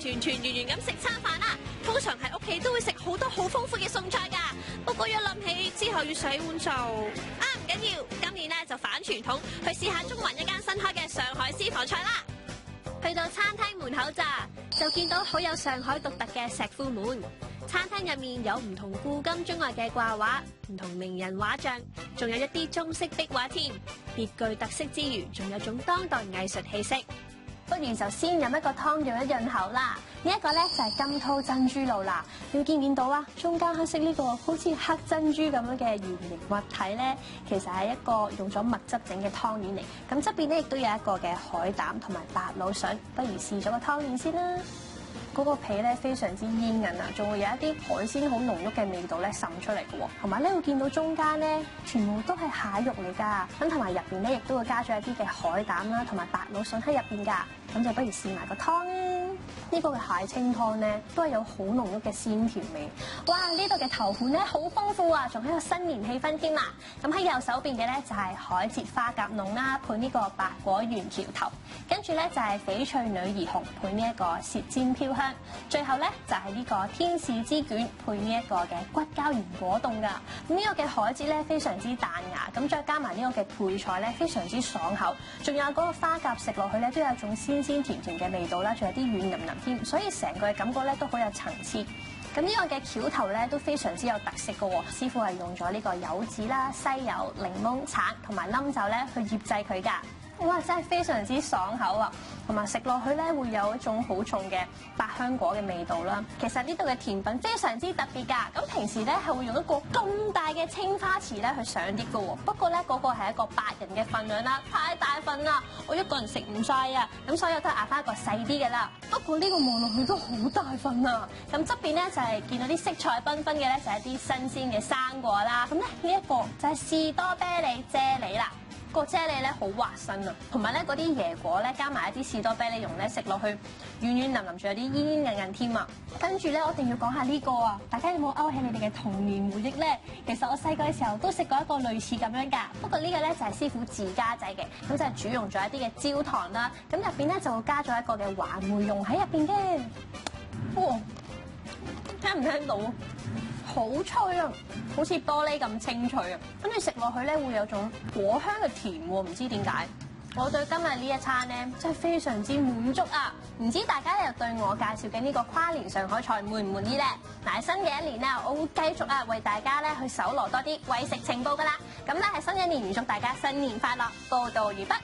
團團圓圓咁食餐飯啦。通常喺屋企都會食好多好豐富嘅餸菜㗎。不過一諗起之後要洗碗就唔緊要，今年咧就反傳統，去試下中環一間新開嘅上海私房菜啦。去到餐廳門口咋，就見到好有上海獨特嘅石庫門。餐廳入面有唔同古今中外嘅掛畫，唔同名人畫像，仲有一啲中式壁畫添。別具特色之餘，仲有種當代藝術氣息。不如就先飲一個湯潤一潤口啦。呢一個咧就係金濤珍珠露啦。你見唔見到啊？中間黑色呢個好似黑珍珠咁樣嘅圓形物體咧，其實係一個用咗蜜汁整嘅湯圓嚟。咁側邊咧亦都有一個嘅海膽同埋白蘆筍。不如試咗個湯圓先啦。嗰個皮咧非常之煙韌啊，仲會有一啲海鮮好濃郁嘅味道咧滲出嚟嘅喎，同埋咧會見到中間咧全部都係蟹肉嚟㗎，咁同埋入邊咧亦都會加咗一啲嘅海膽啦，同埋白蘆筍喺入邊㗎，咁就不如試埋個湯啦。呢個嘅蟹清湯咧都係有好濃郁嘅鮮甜味。哇！呢度嘅頭盤咧好豐富啊，仲喺個新年氣氛添啊！咁喺右手邊嘅咧就係海蜇花甲濃啦，配呢個白果圓橋頭，跟住咧就係翡翠女兒紅配呢一個舌尖飄香，最後咧就係呢個天使之卷配呢一個嘅骨膠原果凍㗎。咁呢個嘅海蜇咧非常之彈牙，咁再加埋呢個嘅配菜咧非常之爽口，仲有嗰個花甲食落去咧都有一種鮮鮮甜甜嘅味道啦，仲有啲軟腍腍添，所以成個嘅感覺咧都好有層次。咁呢個嘅橋頭咧都非常之有特色嘅喎，師傅係用咗呢個柚子啦、西柚、檸檬、橙同埋冧酒咧去醃製佢㗎。哇！真係非常之爽口啊，同埋食落去咧會有一種好重嘅百香果嘅味道啦。其實呢度嘅甜品非常之特別㗎。咁平時咧係會用一個咁大嘅青花瓷咧去上碟嘅喎。不過咧嗰個係一個8人嘅份量啦，太大份啦，我一個人食唔晒啊。咁所以我都係嗌翻一個細啲嘅啦。不過呢個望落去都好大份啊。咁側邊咧就係見到啲色彩繽紛嘅咧，就係一啲新鮮嘅生果啦。咁咧呢一個就係士多啤梨啫喱啦。個啫喱咧好滑身啊，同埋咧嗰啲椰果咧加埋一啲士多啤梨蓉咧，食落去軟軟腍腍，仲有啲煙煙韌韌添啊！跟住咧，我一定要講下呢個啊，大家有冇勾起你哋嘅童年回憶咧？其實我細個嘅時候都食過一個類似咁樣㗎，不過呢個咧就係師傅自家製嘅，咁就係煮溶咗一啲嘅焦糖啦，咁入邊咧就會加咗一個嘅話梅蓉喺入邊嘅。哇！聽唔聽到？好脆啊，好似玻璃咁清脆啊！跟住食落去咧，會有種果香嘅甜喎，唔知點解。我對今日呢一餐咧，真係非常之滿足啊！唔知大家又對我介紹嘅呢個跨年上海菜滿唔滿意咧？嗱，喺新嘅一年咧，我會繼續為大家咧去搜羅多啲為食情報㗎啦。咁咧喺新一年預祝大家新年快樂，報道完畢。